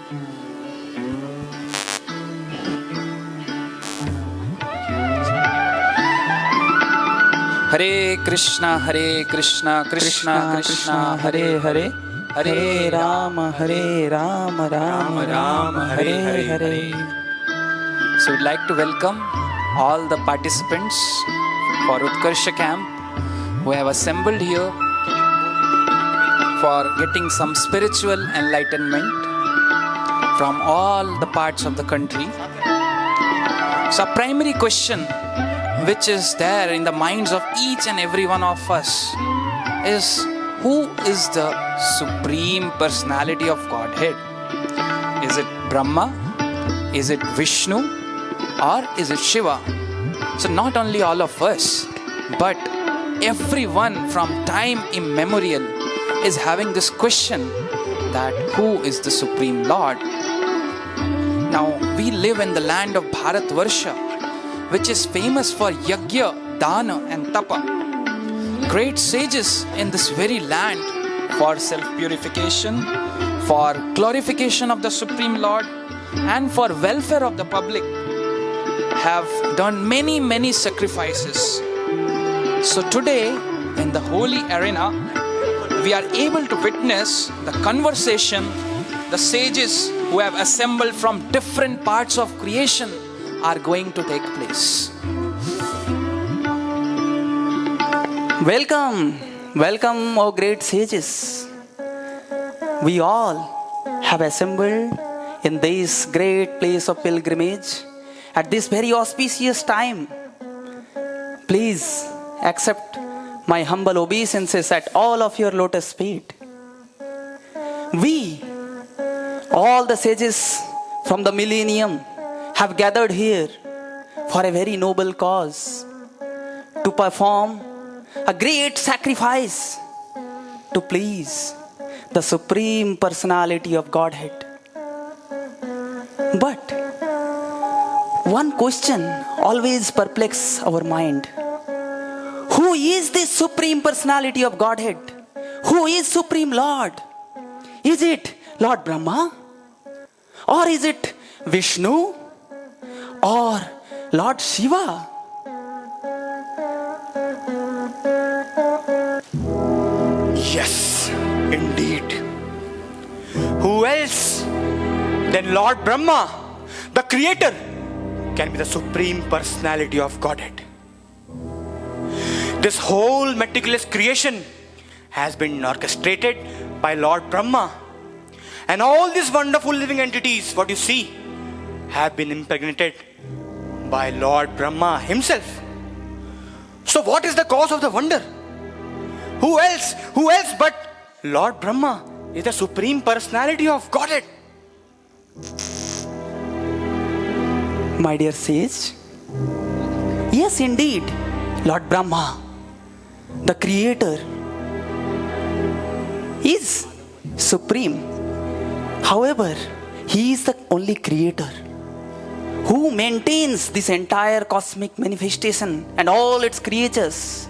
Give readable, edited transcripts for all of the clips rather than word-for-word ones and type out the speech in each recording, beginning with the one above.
Hare Krishna, Krishna Krishna, Hare Hare, Hare Rama, Rama Rama, Hare Hare. So we'd like to welcome all the participants for Utkarsha camp who have assembled here for getting some spiritual enlightenment from all the parts of the country. So our primary question, which is there in the minds of each and every one of us, is who is the Supreme Personality of Godhead? Is it Brahma? Is it Vishnu? Or is it Shiva? So not only all of us, but everyone from time immemorial is having this question that who is the Supreme Lord? Now we live in the land of Bharatvarsha, which is famous for Yajna, Dana and Tapa. Great sages in this very land for self-purification, for glorification of the Supreme Lord, and for welfare of the public have done many sacrifices. So today, in the holy arena, we are able to witness the conversation the sages who have assembled from different parts of creation are going to take place. Welcome, O great sages. We all have assembled in this great place of pilgrimage at this very auspicious time. Please accept my humble obeisances at all of your lotus feet. We, all the sages from the millennium, have gathered here for a very noble cause, to perform a great sacrifice to please the Supreme Personality of Godhead. But one question always perplexes our mind. Who is this Supreme Personality of Godhead? Who is Supreme Lord? Is it Lord Brahma? Or is it Vishnu? Or Lord Shiva? Yes, indeed. Who else than Lord Brahma, the Creator, can be the Supreme Personality of Godhead? This whole meticulous creation has been orchestrated by Lord Brahma. And all these wonderful living entities, what you see, have been impregnated by Lord Brahma himself. So what is the cause of the wonder? Who else but Lord Brahma is the Supreme Personality of Godhead? My dear sage, yes indeed, Lord Brahma, the Creator, is supreme. However, He is the only Creator who maintains this entire cosmic manifestation and all its creatures.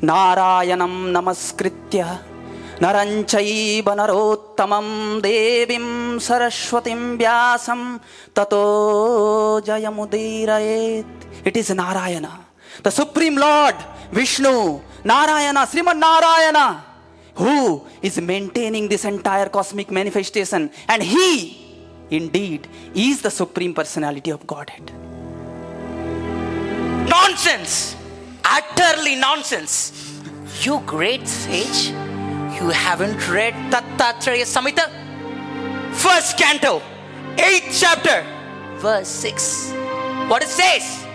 Narayanam namaskritya naranchaiva narottamam devim saraswatim vyasam tato jayamudirayet. It is Narayana, the Supreme Lord, Vishnu, Narayana, Srimad Narayana, who is maintaining this entire cosmic manifestation, and He indeed is the Supreme Personality of Godhead. Nonsense! Utterly nonsense! You great sage, you haven't read Tattatreya Samhita? First canto, 8th chapter, verse 6. What it says?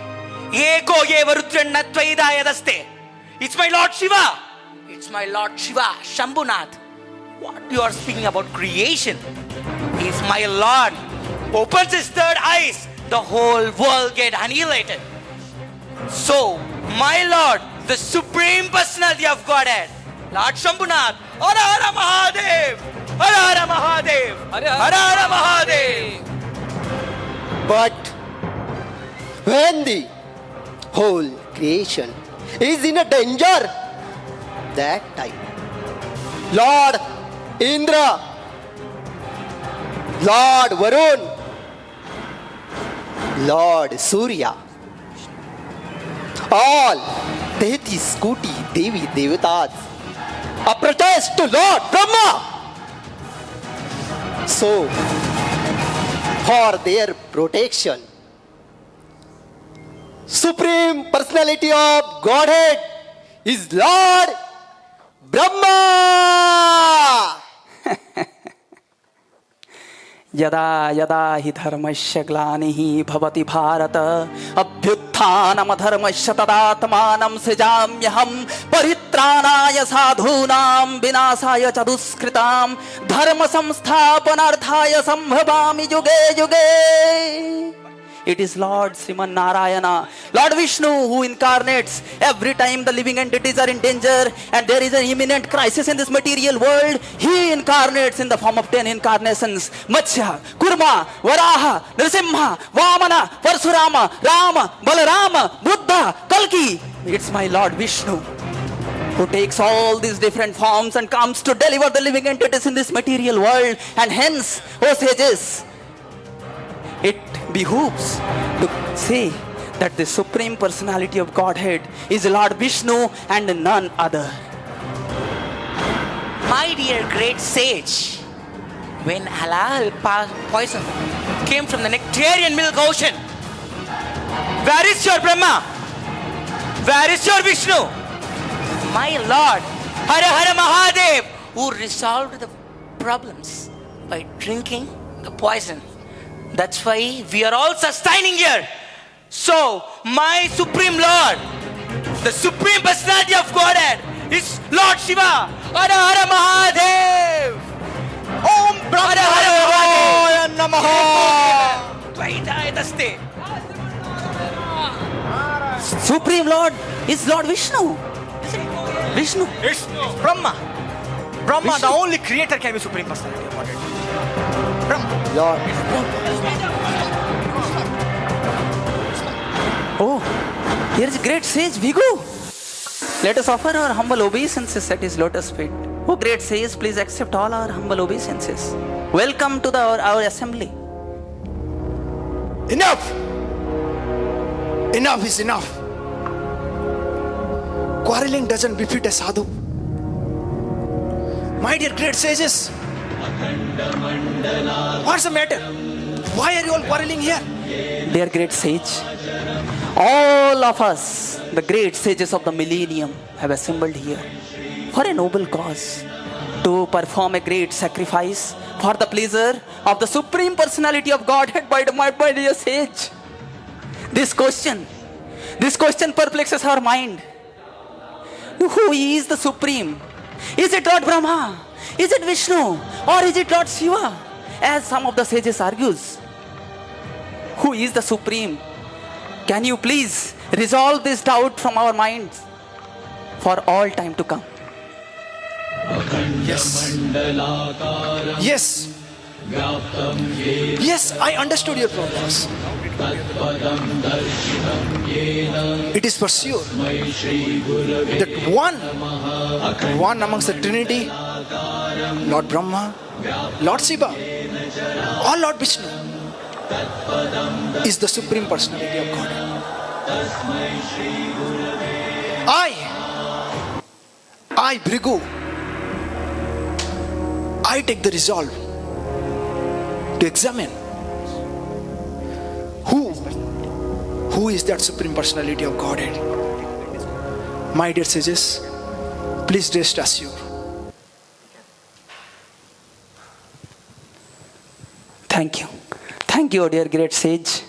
Eko eva rudrana tvaidayadaste. It's my Lord Shiva. It's my Lord Shiva, Shambhunath. What you are speaking about creation? If my Lord opens his third eyes, the whole world get annihilated. So, my Lord, the Supreme Personality of Godhead, Lord Shambhunath, Hara Hara Mahadev, Hara Hara Mahadev, Hara Hara Mahadev. But when the whole creation is in a danger, that time Lord Indra Lord Varun, Lord Surya, all 33 Koti Devi Devatas approaches to Lord Brahma. So, for their protection, Supreme Personality of Godhead is Lord Brahma. यदा यदा हि धर्मस्य ग्लानिः भवति भारत अभ्युत्थानमधर्मस्य तदात्मानं सृजाम्यहं परित्राणाय साधूनां विनाशाय च दुष्कृतां धर्म संस्थापनार्थाय संभवामि युगे युगे. It is Lord Sriman Narayana, Lord Vishnu, who incarnates every time the living entities are in danger and there is an imminent crisis in this material world. He incarnates in the form of 10 incarnations: Matsya, Kurma, Varaha, Nrsimha, Vamana, Parshurama, Rama, Balarama, Buddha, Kalki. It's my Lord Vishnu who takes all these different forms and comes to deliver the living entities in this material world. And hence, O sages, it behooves to say that the Supreme Personality of Godhead is Lord Vishnu and none other. My dear great sage, when halal poison came from the nectarian milk ocean, where is your Brahma? Where is your Vishnu? My Lord, Hare Hare Mahadev, who resolved the problems by drinking the poison. That's why we are all sustaining here. So, my Supreme Lord, the Supreme Personality of Godhead, is Lord Shiva. Hare Hare Mahadev. Om Brahma Hare Namaha. Dvaitayataste. Supreme Lord is Lord Vishnu. Vishnu. It's Brahma. Brahma, Vishnu. the only creator, can be Supreme Personality of Godhead. Brahma. Lord. Oh, here is great sage Brugu. Let us offer our humble obeisances at his lotus feet. Oh, great sage, please accept all our humble obeisances. Welcome to our assembly. Enough! Enough is enough. Quarreling doesn't befit a sadhu. My dear great sages, what's the matter? Why are you all quarreling here? Dear great sage, all of us, the great sages of the millennium, have assembled here for a noble cause, to perform a great sacrifice for the pleasure of the Supreme Personality of Godhead by my dear sage. This question perplexes our mind. Who is the Supreme? Is it Lord Brahma? Is it Vishnu? Or is it Lord Shiva? As some of the sages argues. Who is the Supreme? Can you please resolve this doubt from our minds for all time to come? Yes. Yes. Yes, I understood your problems. It is for sure that one amongst the Trinity, Lord Brahma, Lord Shiva, or Lord Vishnu, is the Supreme Personality of Godhead. I, Brugu, I take the resolve to examine who is that Supreme Personality of Godhead. My dear sages, please rest assured. Thank you. Thank you, dear great sage.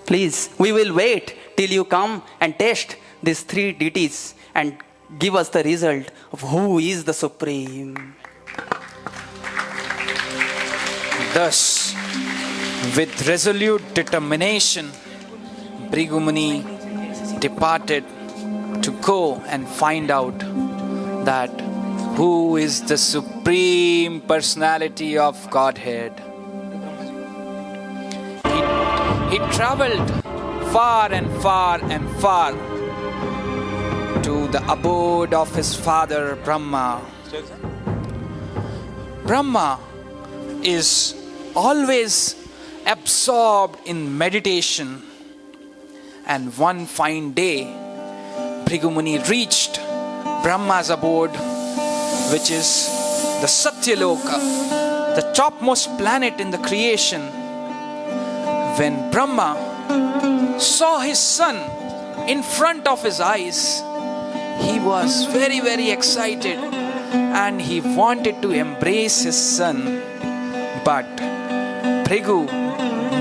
Please, we will wait till you come and test these three deities and give us the result of who is the Supreme. Thus, with resolute determination, Brugu Muni departed to go and find out that who is the Supreme Personality of Godhead. He traveled far and far and far to the abode of his father Brahma. Brahma is always absorbed in meditation. And one fine day, Bhrigu Muni reached Brahma's abode, which is the Satyaloka, the topmost planet in the creation. When Brahma saw his son in front of his eyes, he was very, very excited and he wanted to embrace his son. But Bhrigu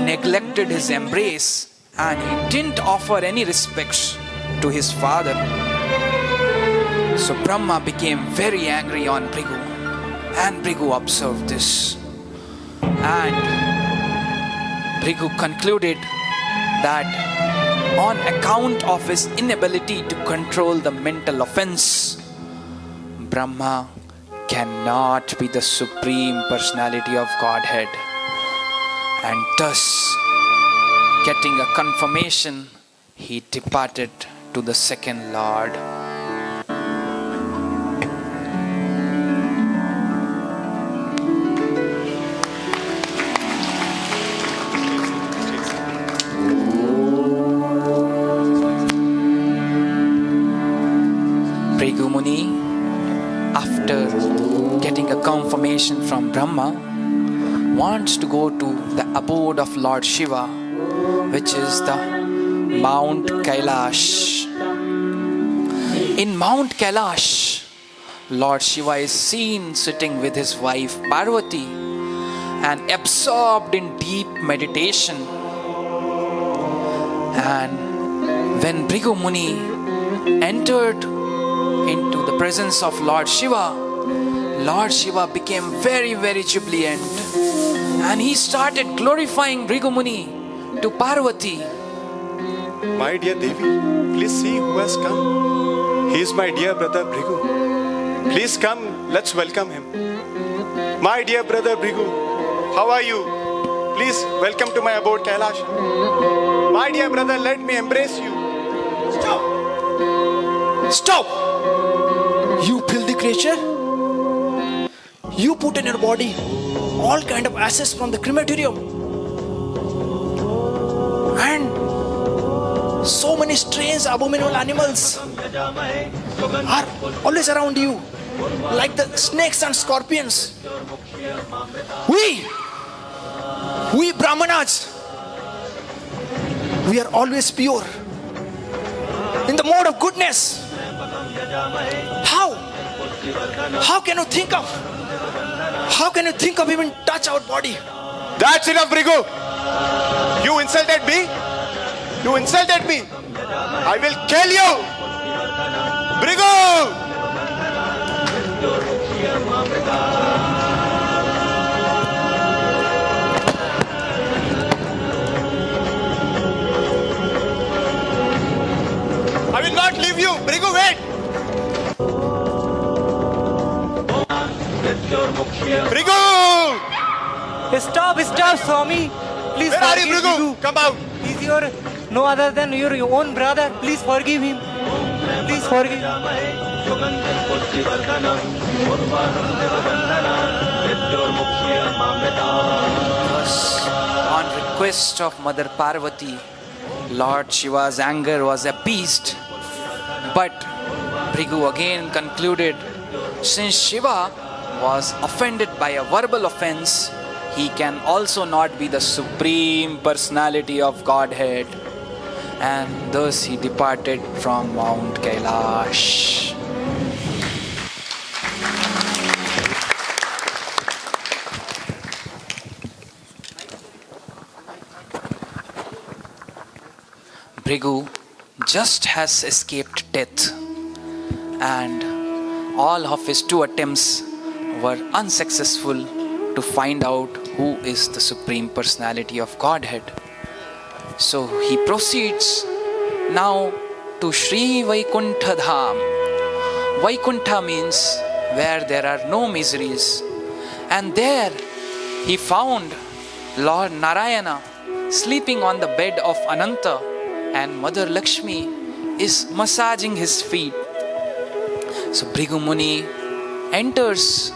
neglected his embrace and he didn't offer any respects to his father. So Brahma became very angry on Bhrigu, and Bhrigu observed this. And Bhrigu concluded that on account of his inability to control the mental offense, Brahma cannot be the Supreme Personality of Godhead. And thus, getting a confirmation, he departed to the second Lord. Bhrigu Muni, after getting a confirmation from Brahma, wants to go to the abode of Lord Shiva, which is the Mount Kailash. In Mount Kailash, Lord Shiva is seen sitting with his wife Parvati and absorbed in deep meditation. And when Bhrigu Muni entered into the presence of Lord Shiva became very, very jubilant. And he started glorifying Bhrigu Muni to Parvati. My dear Devi, please see who has come. He is my dear brother Brugu. Please come, let's welcome him. My dear brother Brugu, how are you? Please welcome to my abode Kailash. My dear brother, let me embrace you. Stop! You filthy creature! You put in your body all kind of ashes from the crematorium. And so many strange abominable animals are always around you, like the snakes and scorpions. We Brahmanas, we are always pure, in the mode of goodness. How can you think of even touch our body? That's enough, Brugu. You insulted me. You insulted me. I will kill you. Brugu! I will not leave you. Brugu, wait. Brugu! Stop, Swami. Please Where are you, forgive Brugu? Brugu. Come out. He's your no other than your own brother. Please forgive him. Please forgive. Thus, on request of Mother Parvati, Lord Shiva's anger was appeased. But Bhrigu again concluded, since Shiva was offended by a verbal offense, he can also not be the Supreme Personality of Godhead. And thus he departed from Mount Kailash. Brugu just has escaped death, and all of his 2 attempts were unsuccessful to find out who is the Supreme Personality of Godhead. So he proceeds now to Sri Vaikuntha Dham. Vaikuntha means where there are no miseries. And there he found Lord Narayana sleeping on the bed of Ananta, and Mother Lakshmi is massaging his feet. So Bhrigu Muni enters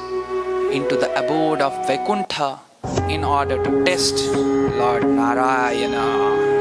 into the abode of Vaikuntha in order to test Lord Narayana.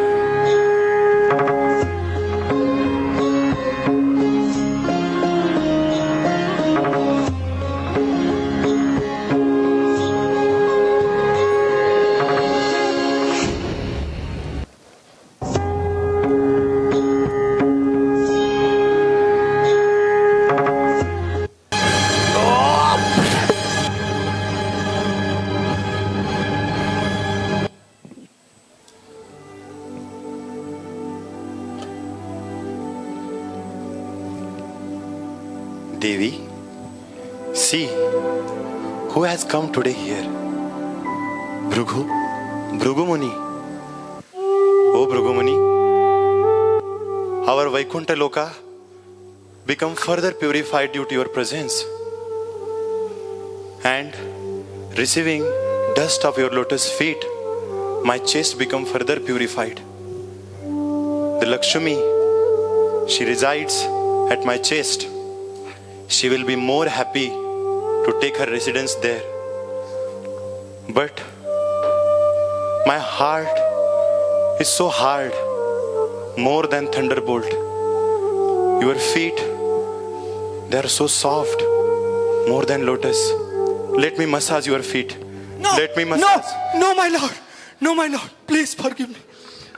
Devi, see who has come today here. Brugu Muni. Oh Brugu Muni, our Vaikuntha Loka become further purified due to your presence. And receiving dust of your lotus feet, my chest become further purified. The Lakshmi, she resides at my chest. She will be more happy to take her residence there. But my heart is so hard, more than thunderbolt. Your feet, they are so soft, more than lotus. Let me massage your feet. No, Let me massage. no, my Lord. No, my Lord. Please forgive me.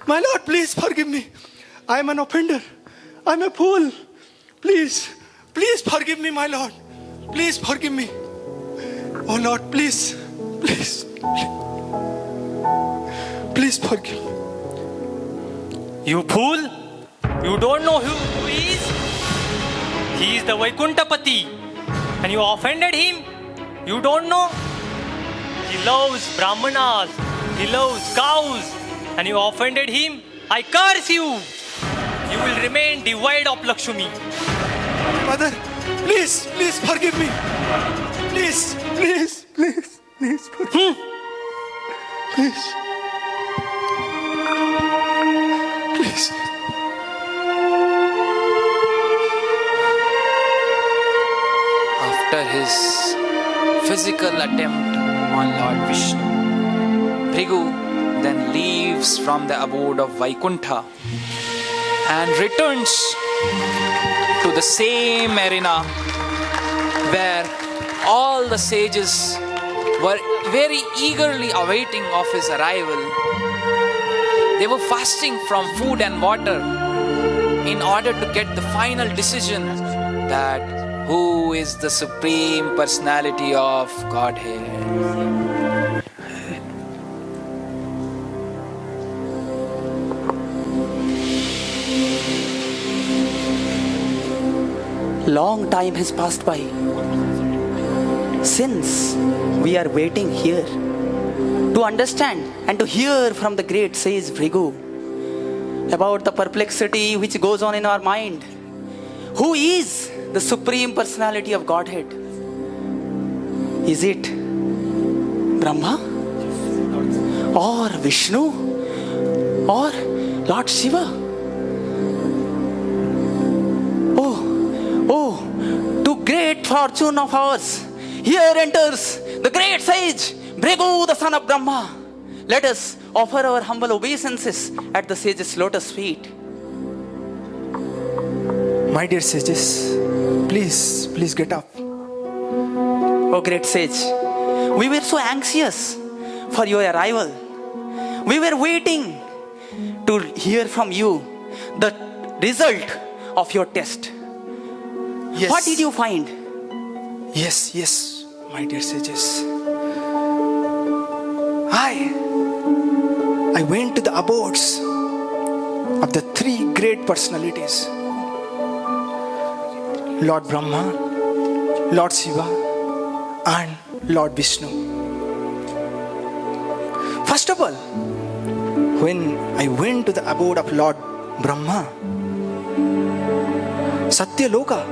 My Lord, please forgive me. I am an offender. I am a fool. Please forgive me, my Lord. Please forgive me. Oh Lord, please forgive me. You fool! You don't know who he is? He is the Vaikuntha Pati, and you offended him? You don't know? He loves Brahmanas, he loves cows, and you offended him? I curse you! You will remain devoid of Lakshmi. Mother, please forgive me. Please forgive me. Please. After his physical attempt on Lord Vishnu, Brugu then leaves from the abode of Vaikuntha and returns to the same arena where all the sages were very eagerly awaiting of his arrival. They were fasting from food and water in order to get the final decision that who is the Supreme Personality of Godhead. Long time has passed by since we are waiting here to understand and to hear from the great sage Brugu about the perplexity which goes on in our mind. Who is the Supreme Personality of Godhead? Is it Brahma or Vishnu or Lord Shiva? Oh, to great fortune of ours, here enters the great sage Brugu, the son of Brahma. Let us offer our humble obeisances at the sage's lotus feet. My dear sages, please get up. Oh great sage, we were so anxious for your arrival. We were waiting to hear from you the result of your test. Yes. What did you find? Yes, my dear sages. I went to the abodes of the three great personalities: Lord Brahma, Lord Shiva, and Lord Vishnu. First of all, when I went to the abode of Lord Brahma, Satyaloka,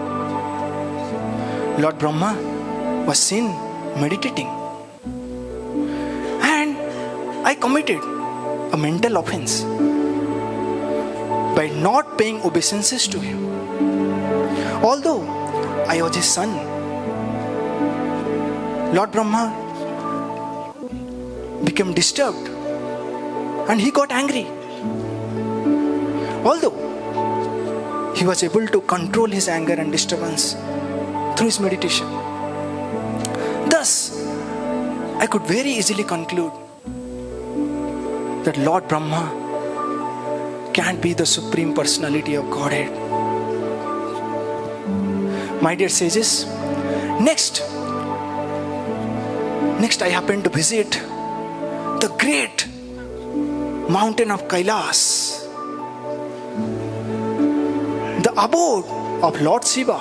Lord Brahma was seen meditating, and I committed a mental offense by not paying obeisances to him, although I was his son. Lord Brahma became disturbed and he got angry. Although he was able to control his anger and disturbance through his meditation. Thus, I could very easily conclude that Lord Brahma can't be the Supreme Personality of Godhead. My dear sages, next I happened to visit the great mountain of Kailash, the abode of Lord Shiva.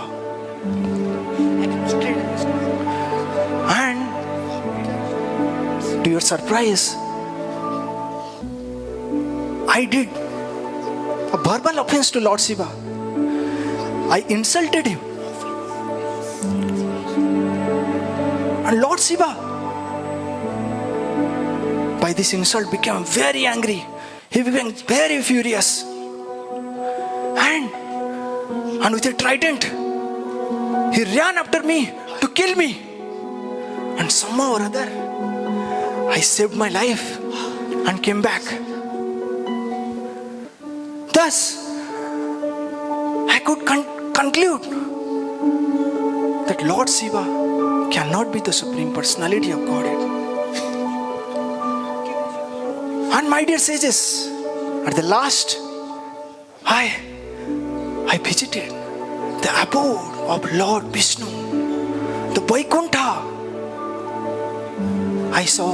And to your surprise, I did a verbal offense to Lord Shiva. I insulted him. And Lord Shiva, by this insult, became very angry. He became very furious. And with a trident, he ran after me to kill me. And somehow or other, I saved my life and came back. Thus, I could conclude that Lord Shiva cannot be the Supreme Personality of Godhead. And my dear sages, at the last, I visited the abode of Lord Vishnu, the Vaikuntha. I saw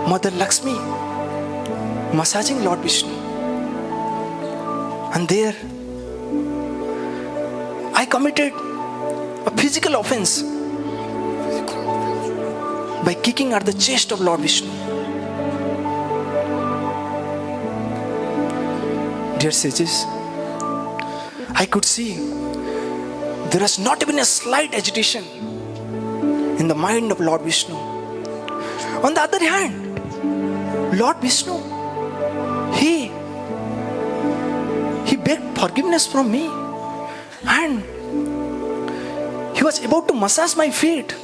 Mother Lakshmi massaging Lord Vishnu. And there, I committed a physical offense by kicking at the chest of Lord Vishnu. Dear sages, I could see there was not even a slight agitation in the mind of Lord Vishnu. On the other hand, Lord Vishnu, he begged forgiveness from me, and he was about to massage my feet,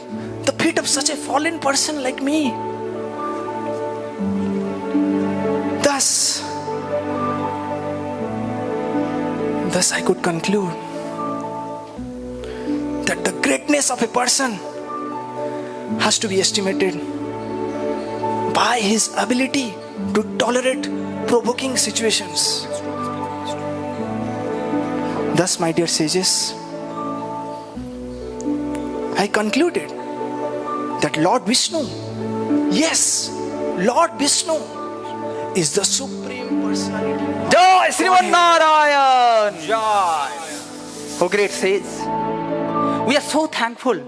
the feet of such a fallen person like me. Thus I could conclude that the greatness of a person has to be estimated by his ability to tolerate provoking situations. Thus, my dear sages, I concluded that Lord Vishnu, yes, Lord Vishnu is the Supreme Personality. Jai Sriman Narayan! Jai! Oh great sages, we are so thankful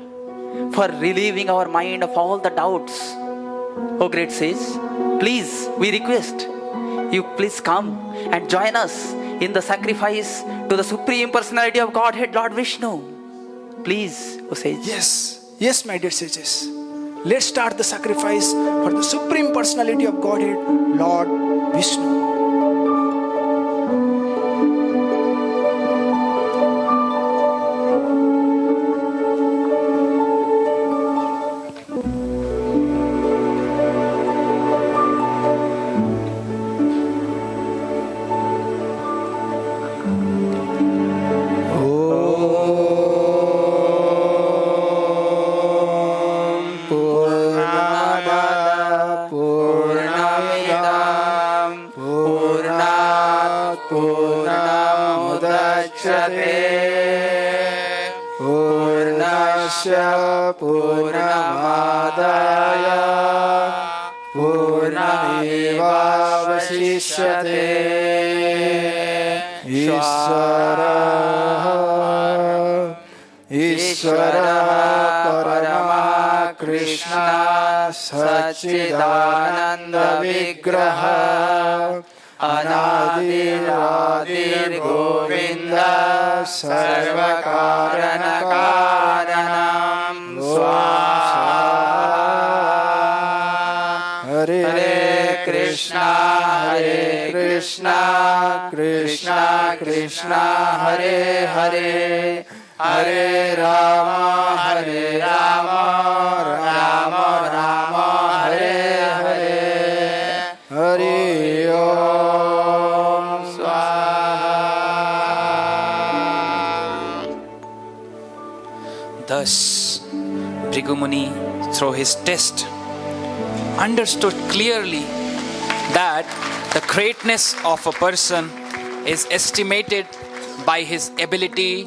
for relieving our mind of all the doubts. Oh great sages, please, we request you please come and join us in the sacrifice to the Supreme Personality of Godhead, Lord Vishnu. Please, oh sages. Yes, my dear sages. Let's start the sacrifice for the Supreme Personality of Godhead, Lord Vishnu. सच्चिदानंद विग्रह अनादिरादिर गोविंद सर्वकारण कारणं स्वाहा हरे कृष्णा कृष्णा कृष्णा हरे हरे हरे राम राम राम हरे Bhrigu Muni, through his test, understood clearly that the greatness of a person is estimated by his ability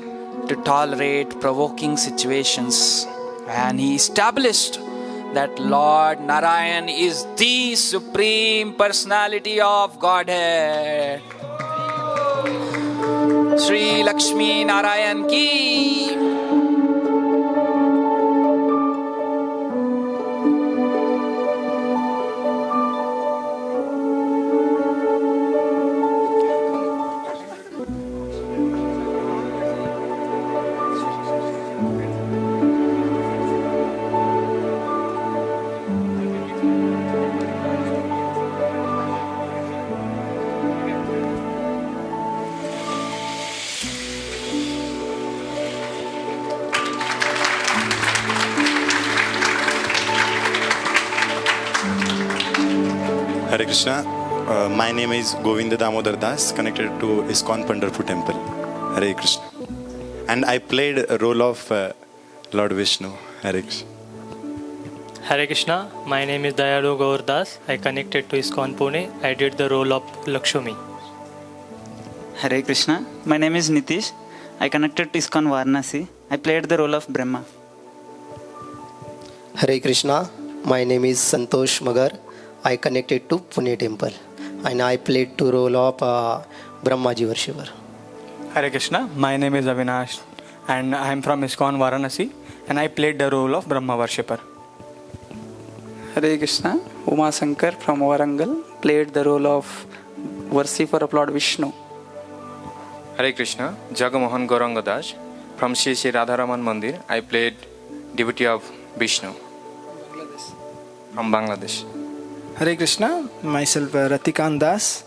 to tolerate provoking situations. And he established that Lord Narayan is the Supreme Personality of Godhead. Sri Lakshmi Narayan ki. Hare Krishna. My name is Govinda Damodar Das, connected to ISKCON Pandharpur Temple. Hare Krishna. And I played a role of Lord Vishnu. Hare Krishna. Hare Krishna, my name is Dayalu Gaurdas. I connected to ISKCON Pune. I did the role of Lakshmi. Hare Krishna, my name is Nitish. I connected to ISKCON Varanasi. I played the role of Brahma. Hare Krishna, my name is Santosh Magar. I connected to Pune Temple and I played the role of Brahmaji worshipper. Hare Krishna, my name is Avinash and I am from ISKCON Varanasi and I played the role of Brahma worshipper. Hare Krishna, Uma Shankar from Warangal played the role of worshipper of Lord Vishnu. Hare Krishna, Jagamohan Gauranga Das from Sri Sri Radharaman Mandir. I played devotee of Vishnu from Bangladesh. Hare Krishna, myself Ratikan Das.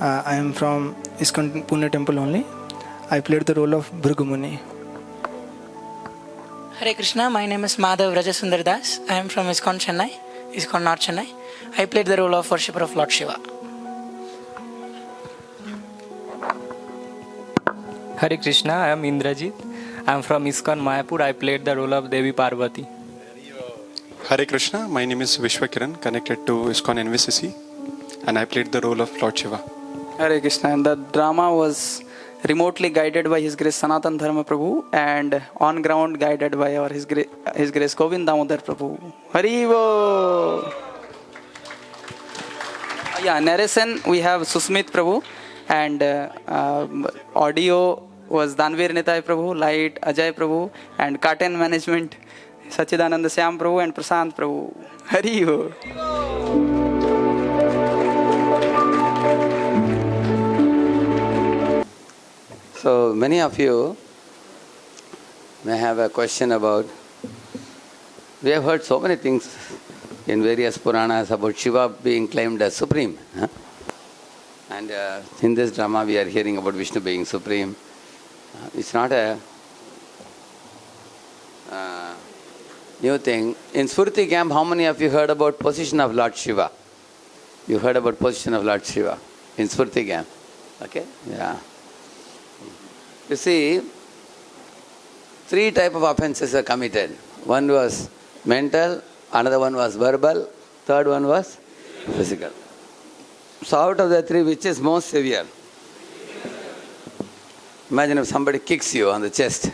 I am from ISKCON Pune Temple only. I played the role of Brugu Muni. Hare Krishna, my name is Madhav Radheshyamdas. I am from ISKCON Chennai, ISKCON North Chennai. I played the role of worshipper of Lord Shiva. Hare Krishna, I am Indrajit. I am from ISKCON Mayapur. I played the role of Devi Parvati. Hare Krishna. My name is Vishwakiran, connected to ISKCON NVCC, and I played the role of Lord Shiva. Hare Krishna. And the drama was remotely guided by His Grace Sanatan Dharma Prabhu and on ground guided by His Grace Govind Damodar Prabhu. Haribo! Yeah, narration we have Susmit Prabhu and audio was Danvir Nitai Prabhu, light Ajay Prabhu and curtain management Sachidananda Syam Prabhu and Prasant Prabhu. Haribo! So many of you may have a question about, we have heard so many things in various Puranas about Shiva being claimed as supreme. Huh? And in this drama we are hearing about Vishnu being supreme. It's not a new thing. In Spurti camp, how many of you heard about position of Lord Shiva? You heard about position of Lord Shiva in Spurti camp. Okay? Yeah. You see, 3 types of offenses are committed. One was mental, another one was verbal, third one was physical. So out of the 3, which is most severe? Imagine if somebody kicks you on the chest.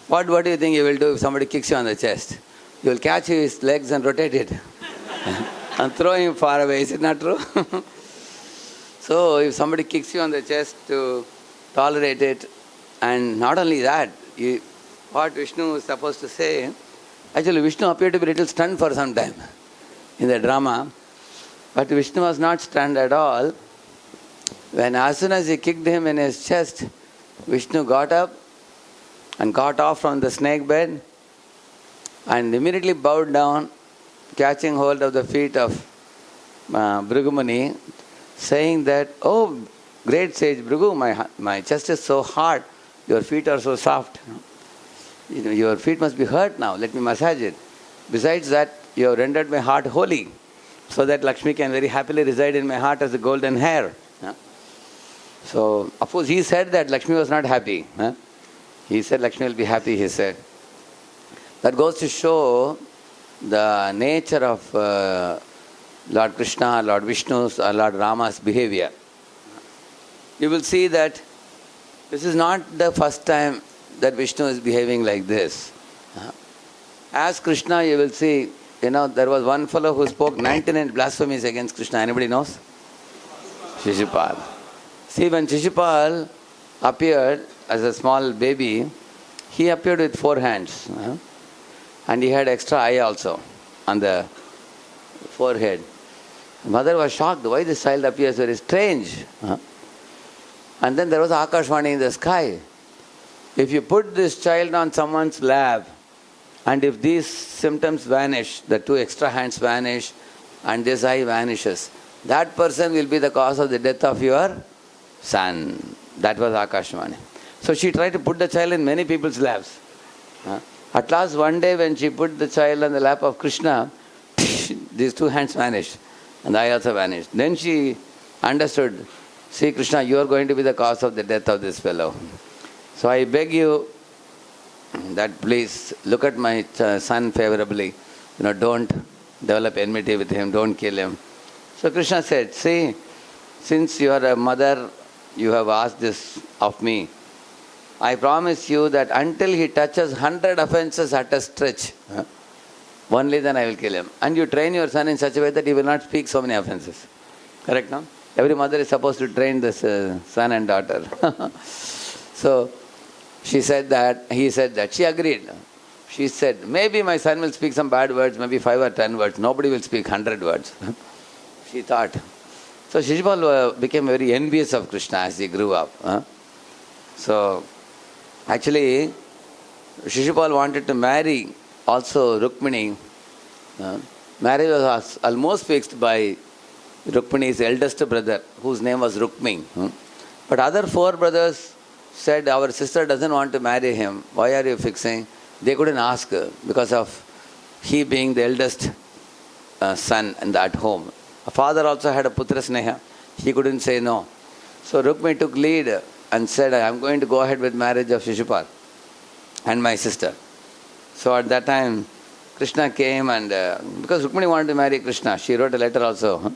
What do you think you will do if somebody kicks you on the chest? You will catch his legs and rotate it and throw him far away. Is it not true? So if somebody kicks you on the chest, to tolerate it, and not only that, what Vishnu is supposed to say, actually Vishnu appeared to be a little stunned for some time in the drama, but Vishnu was not stunned at all. When as soon as he kicked him in his chest, Vishnu got up and got off from the snake bed and immediately bowed down, catching hold of the feet of Brugu Muni, saying that, "Oh, great sage Brugu, my chest is so hard, your feet are so soft. Your feet must be hurt now, let me massage it. Besides that, you have rendered my heart holy, so that Lakshmi can very happily reside in my heart as a golden hair." So, of course, he said that Lakshmi was not happy. He said Lakshmi will be happy, he said. That goes to show the nature of Lord Krishna, Lord Vishnu's, or Lord Rama's behavior. You will see that this is not the first time that Vishnu is behaving like this. As Krishna, you will see, there was one fellow who spoke 99 blasphemies against Krishna. Anybody knows? Shishupal. See, when Shishupal appeared as a small baby, he appeared with 4 hands. And he had extra eye also on the forehead. Mother was shocked. Why this child appears very strange? And then there was Akashvani in the sky. If you put this child on someone's lap, and if these symptoms vanish, the 2 extra hands vanish, and this eye vanishes, that person will be the cause of the death of your son. That was Akashvani. So she tried to put the child in many people's laps. At last, one day when she put the child on the lap of Krishna, these 2 hands vanished, and the eye also vanished. Then she understood, see Krishna, you are going to be the cause of the death of this fellow. So I beg you that please look at my son favorably. Don't develop enmity with him, don't kill him. So Krishna said, see, since you are a mother, you have asked this of me. I promise you that until he touches 100 offenses at a stretch, only then I will kill him. And you train your son in such a way that he will not speak so many offenses. Correct, no? Every mother is supposed to train this son and daughter. So he said that. She agreed. She said, maybe my son will speak some bad words, maybe 5 or 10 words. Nobody will speak 100 words. She thought. So Shishupal became very envious of Krishna as he grew up. So actually, Shishupal wanted to marry also Rukmini. Marriage was almost fixed by Rukmini's eldest brother, whose name was Rukmi. But other 4 brothers said, our sister doesn't want to marry him. Why are you fixing? They couldn't ask because of he being the eldest son at home. A father also had a putra sneha. He couldn't say no. So Rukmi took lead and said, I am going to go ahead with marriage of Shishupal and my sister. So at that time, Krishna came and, because Rukmini wanted to marry Krishna, she wrote a letter also.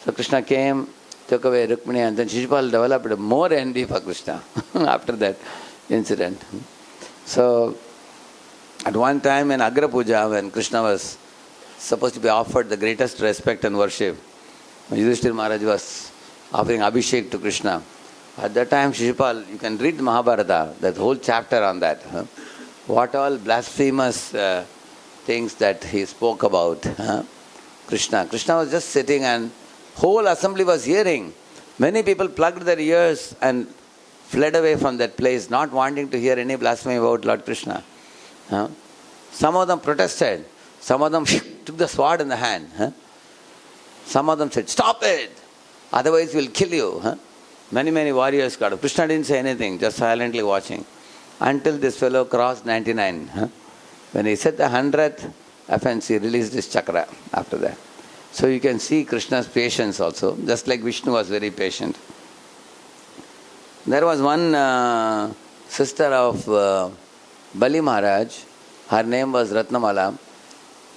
So Krishna came, took away Rukmini, and then Shishupal developed more envy for Krishna after that incident. So at one time in Agra Puja, when Krishna was supposed to be offered the greatest respect and worship, Yudhishthira Maharaj was offering Abhishek to Krishna. At that time, Shishupal, you can read Mahabharata, that whole chapter on that. What all blasphemous things that he spoke about. Krishna. Krishna was just sitting and whole assembly was hearing. Many people plugged their ears and fled away from that place, not wanting to hear any blasphemy about Lord Krishna. Some of them protested. Some of them took the sword in the hand. Some of them said, stop it, otherwise we'll kill you. Many warriors got up. Krishna didn't say anything, just silently watching. Until this fellow crossed 99. When he said the 100th offense, he released his chakra after that. So you can see Krishna's patience also, just like Vishnu was very patient. There was one sister of Bali Maharaj. Her name was Ratnamala.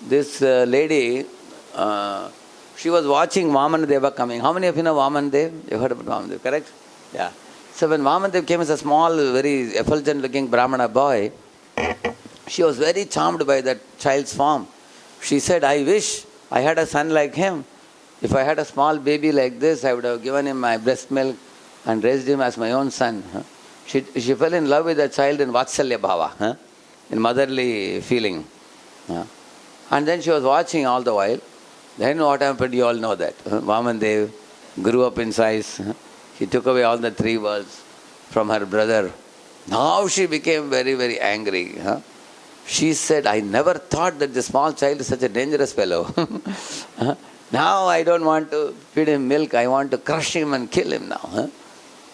This lady, she was watching Vamanadeva coming. How many of you know Vamanadeva? You heard about Vamanadeva, correct? Yeah. So when Vamanadeva came as a small, very effulgent looking Brahmana boy, she was very charmed by that child's form. She said, I wish I had a son like him. If I had a small baby like this, I would have given him my breast milk and raised him as my own son. She fell in love with that child in Vatsalya Bhava, in motherly feeling. And then she was watching all the while. Then what happened, you all know that. Vamandev grew up in size. He took away all the 3 worlds from her brother. Now she became very, very angry. She said, I never thought that the small child is such a dangerous fellow. Now I don't want to feed him milk. I want to crush him and kill him now.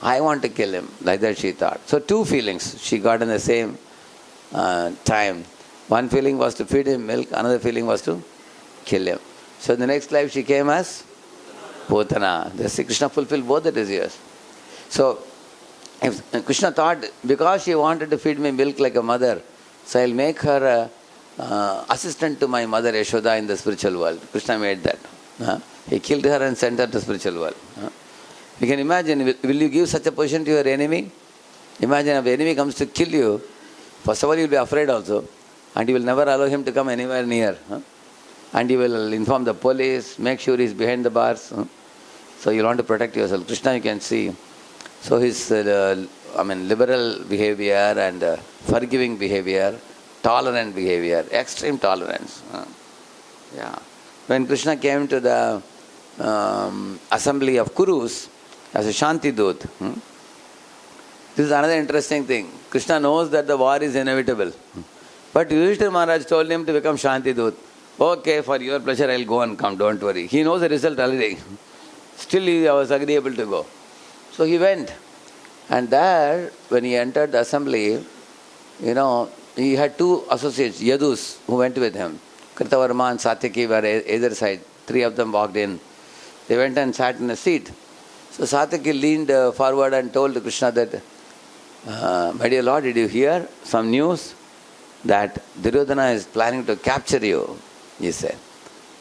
I want to kill him. Like that she thought. So 2 feelings she got in the same time. One feeling was to feed him milk. Another feeling was to kill him. So in the next life she came as Putana. Thus Krishna fulfilled both the desires. So if Krishna thought, because she wanted to feed me milk like a mother, so I'll make her assistant to my mother Yashoda in the spiritual world. Krishna made that. He killed her and sent her to the spiritual world. You can imagine, will you give such a position to your enemy? Imagine if the enemy comes to kill you. First of all, you will be afraid also. And you will never allow him to come anywhere near. And you will inform the police, make sure he's behind the bars. So you want to protect yourself. Krishna, you can see. So his liberal behavior and forgiving behavior, tolerant behavior, extreme tolerance. Yeah. When Krishna came to the assembly of Kurus as a Shanti Dut, this is another interesting thing. Krishna knows that the war is inevitable. But Yudhishthira Maharaj told him to become Shanti Dut. Okay, for your pleasure I'll go and come, don't worry. He knows the result already. Still he was agreeable to go. So he went. And there, when he entered the assembly, he had two associates, Yadus, who went with him. Kritavarma and Satyaki were either side. Three of them walked in. They went and sat in a seat. So Satyaki leaned forward and told Krishna that, my dear Lord, did you hear some news that Duryodhana is planning to capture you? He said.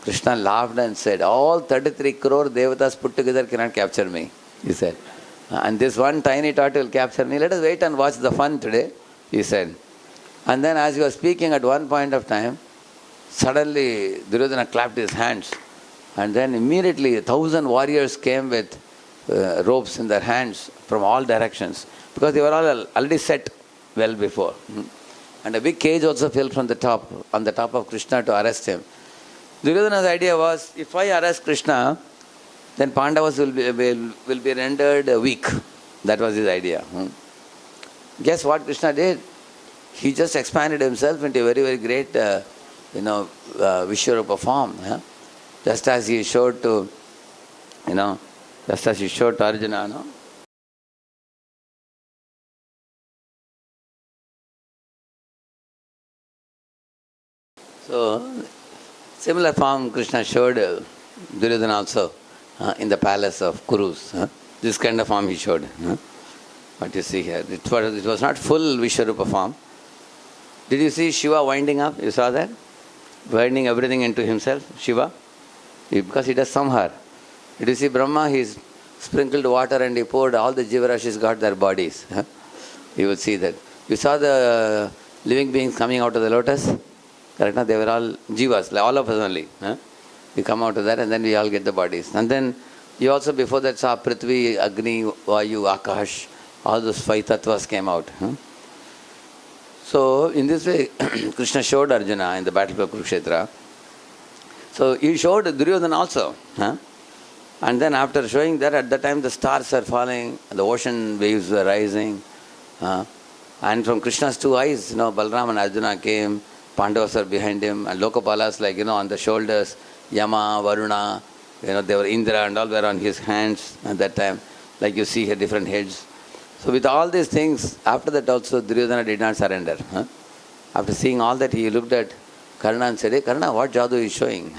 Krishna laughed and said, all 33 crore devatas put together cannot capture me. He said. And this one tiny tot will capture me. Let us wait and watch the fun today, he said. And then as he was speaking at one point of time, suddenly Duryodhana clapped his hands. And then immediately 1,000 warriors came with ropes in their hands from all directions. Because they were all already set well before. And a big cage also fell from the top, on the top of Krishna to arrest him. Duryodhana's idea was, if I arrest Krishna, then Pandavas will be rendered weak. That was his idea. Guess what Krishna did? He just expanded himself into a very, very great, Vishwarupa form. Just as he showed to, Arjuna, no? So, similar form Krishna showed Duryodhana also in the palace of Kurus. This kind of form he showed. What you see here. It was not full Vishwarupa form. Did you see Shiva winding up? You saw that? Winding everything into himself, Shiva. Because he does samhar. Did you see Brahma? He's sprinkled water and he poured, all the Jivarashis got their bodies. You will see that. You saw the living beings coming out of the lotus? Correct? They were all jivas, like all of us only. We come out of that and then we all get the bodies. And then you also before that saw Prithvi, Agni, Vayu, Akash, all those 5 tattvas came out. So in this way, Krishna showed Arjuna in the battle of Kurukshetra. So he showed Duryodhana also. And then after showing that, at that time the stars are falling, the ocean waves were rising. And from Krishna's 2 eyes, Balram and Arjuna came. Pandavas were behind him, and Lokapalas on the shoulders, Yama, Varuna, they were Indra and all were on his hands at that time, like you see here, different heads. So with all these things, after that also Duryodhana did not surrender. After seeing all that, he looked at Karna and said, hey Karna, what jadoo is showing?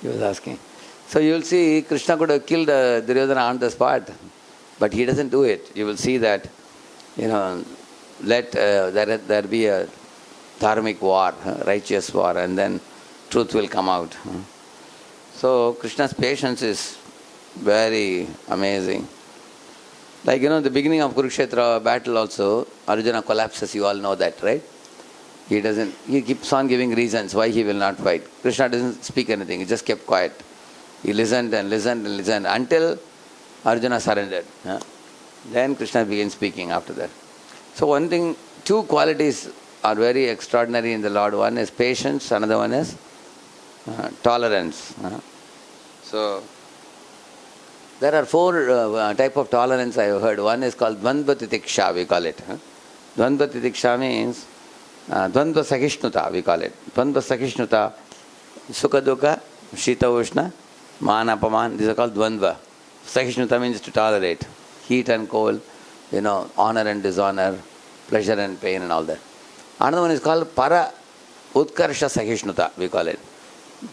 He was asking. So you will see Krishna could have killed Duryodhana on the spot, but he doesn't do it. You will see that, let there be a dharmic war, righteous war, and then truth will come out. So Krishna's patience is very amazing. Like, the beginning of Kurukshetra battle also, Arjuna collapses, you all know that, right? He keeps on giving reasons why he will not fight. Krishna doesn't speak anything, he just kept quiet. He listened and listened and listened until Arjuna surrendered. Then Krishna began speaking after that. So one thing, 2 qualities are very extraordinary in the Lord. One is patience, another one is tolerance. So there are 4 type of tolerance I have heard. One is called Dvandva Titiksha, we call it. Dvandva Titiksha means Dvandva Sakishnuta, we call it. Dvandva Sakishnuta, Sukha Dukha, Shita Ushna, Man Apaman, these are called Dvandva. Sakishnuta means to tolerate. Heat and cold, honor and dishonor, pleasure and pain and all that. Another one is called Para Utkarsha Sakishnuta, we call it.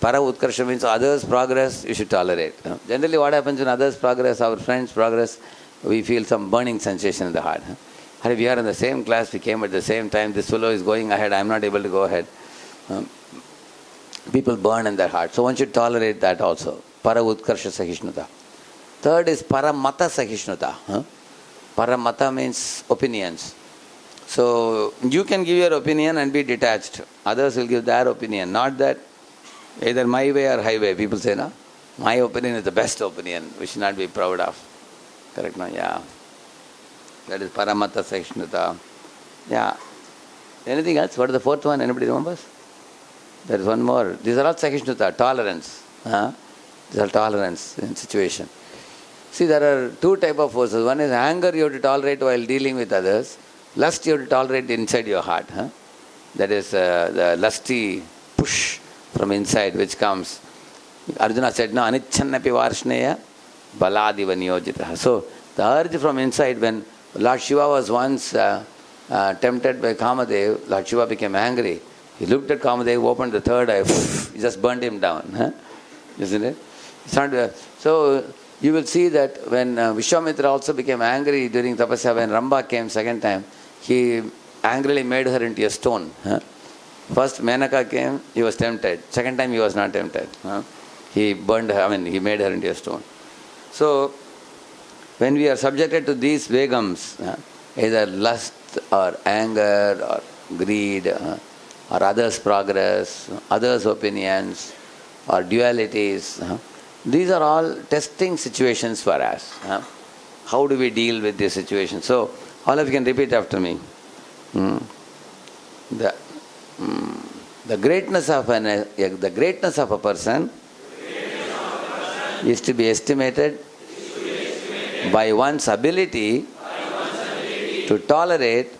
Para Utkarsha means others' progress you should tolerate. Generally what happens when others' progress, our friends' progress, we feel some burning sensation in the heart. We are in the same class, we came at the same time, this fellow is going ahead, I am not able to go ahead. People burn in their heart. So one should tolerate that also. Para utkarsha sahishnuta. Third is paramata sahishnuta. Paramata means opinions. So you can give your opinion and be detached. Others will give their opinion. Not that either my way or highway. People say, no, my opinion is the best opinion. We should not be proud of. Correct, no? Yeah. That is paramata sahishnuta. Yeah. Anything else? What is the fourth one? Anybody remembers? There is one more. These are all sahishnuta, tolerance. These are tolerance in situation. See, there are two types of forces. One is anger you have to tolerate while dealing with others. Lust you have to tolerate inside your heart. That is the lusty push from inside which comes. Arjuna said, no, anichannapi varshneya baladiva niyojitaha. So, the urge from inside, when Lord Shiva was once tempted by Kamadev, Lord Shiva became angry. He looked at Kamadev, opened the third eye, he just burned him down. Isn't it? It's not, so, you will see that when Vishwamitra also became angry during tapasya, when Ramba came second time, he angrily made her into a stone. First Menaka came, he was tempted. Second time he was not tempted. He burned her, he made her into a stone. So, when we are subjected to these vegams, either lust or anger or greed or others' progress, others' opinions or dualities, these are all testing situations for us. How do we deal with these situations? So, all of you can repeat after me. The greatness of a person is to be estimated by one's ability to tolerate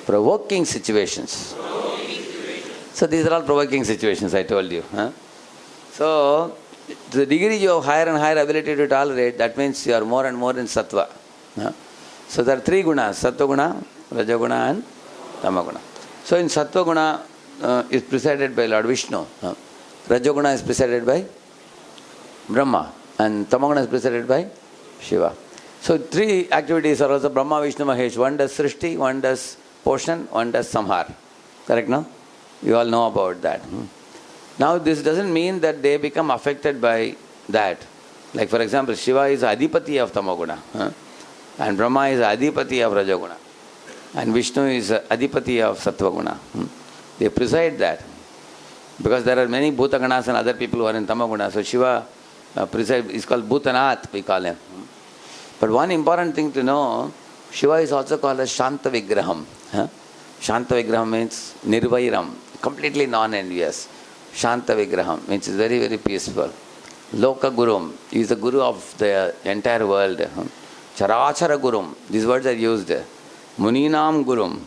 provoking situations. So these are all provoking situations, I told you. So, to the degree you have higher and higher ability to tolerate, that means you are more and more in sattva. So there are three gunas, sattva guna, raja guna and tama guna. So in sattva guna is presided by Lord Vishnu. Raja guna is presided by Brahma. And tama guna is presided by Shiva. So three activities are also Brahma, Vishnu, Mahesh. One does Srishti, one does Poshan, one does Samhar. Correct, no? You all know about that. Now this doesn't mean that they become affected by that. Like for example, Shiva is Adipati of Tamaguna. And Brahma is Adipati of Rajaguna. And Vishnu is Adipati of Sattvaguna. They preside that. Because there are many Bhutaganas and other people who are in Tamaguna. So Shiva is called Bhutanath, we call him. But one important thing to know, Shiva is also called as Shanta Vigraham. Shanta Vigraham means Nirvairam, completely non-envious. Shanta Vigraham means very, very peaceful. Loka Gurum, he is the Guru of the entire world. Charachara Gurum, these words are used. Muninam Gurum.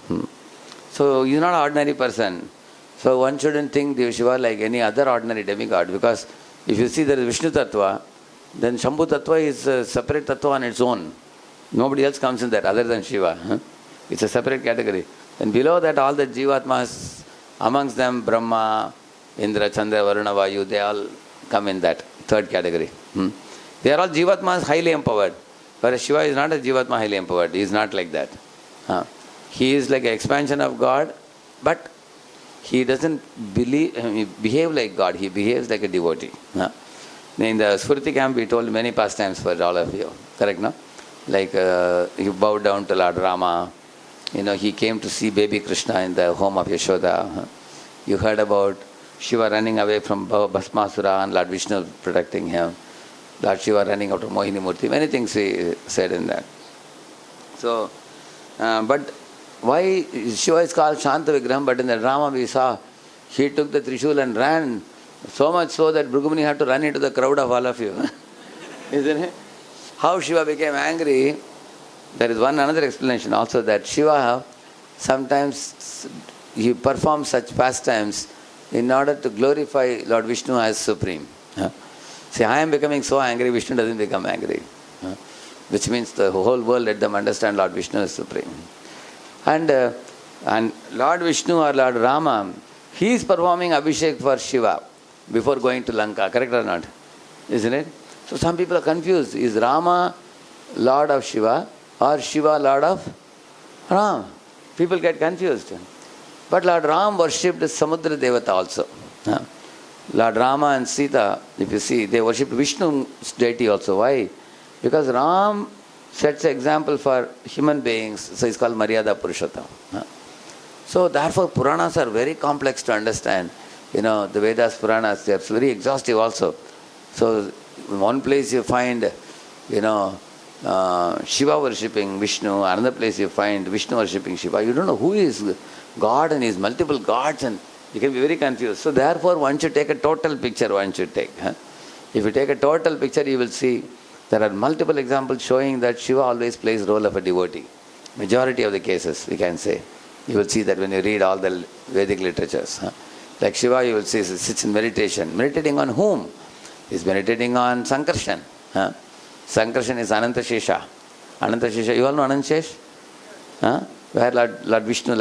So he is not an ordinary person. So one shouldn't think the Shiva like any other ordinary demigod, because if you see there is Vishnu Tattva, then Shambhu Tattva is a separate Tattva on its own. Nobody else comes in that other than Shiva. It's a separate category. Then below that all the Jivatmas, amongst them Brahma, Indra, Chandra, Varuna, Vayu, they all come in that third category. They are all Jivatmas highly empowered. Whereas Shiva is not a Jivatma highly empowered. He is not like that. He is like an expansion of God, but he doesn't behave like God. He behaves like a devotee. In the Smriti camp, we told many pastimes for all of you. Correct, no? Like he bowed down to Lord Rama. He came to see baby Krishna in the home of Yashoda. You heard about Shiva running away from Bhasmasura and Lord Vishnu protecting him. Lord Shiva running out of Mohini Murti. Many things he said in that. So, but why Shiva is called Shanta Vigraham, but in the drama we saw he took the Trishul and ran, so much so that Brugu Muni had to run into the crowd of all of you. Isn't it? How Shiva became angry, there is another explanation also, that Shiva sometimes he performs such pastimes in order to glorify Lord Vishnu as supreme. See, I am becoming so angry, Vishnu doesn't become angry. Which means the whole world let them understand Lord Vishnu is supreme. And Lord Vishnu or Lord Rama, he is performing Abhishek for Shiva before going to Lanka, correct or not? Isn't it? So some people are confused. Is Rama Lord of Shiva or Shiva Lord of Rama? People get confused. But Lord Ram worshipped Samudra Devata also. Lord Rama and Sita, if you see, they worshipped Vishnu's deity also. Why? Because Ram sets an example for human beings, so it's called Maryada Purushottam. So therefore Puranas are very complex to understand. You know, the Vedas, Puranas, they are very exhaustive also. So in one place you find, you know, Shiva worshipping Vishnu, another place you find Vishnu worshipping Shiva. You don't know who is God and his multiple gods, and you can be very confused. So therefore one should take a total picture, one should take. If you take a total picture, you will see there are multiple examples showing that Shiva always plays the role of a devotee. Majority of the cases, we can say. You will see that when you read all the Vedic literatures. Like Shiva, you will see, sits in meditation. Meditating on whom? He's meditating on Sankarshan. Sankarshan is Anantashesha. Anantashesha, you all know Anantashesha? Where Lord Vishnu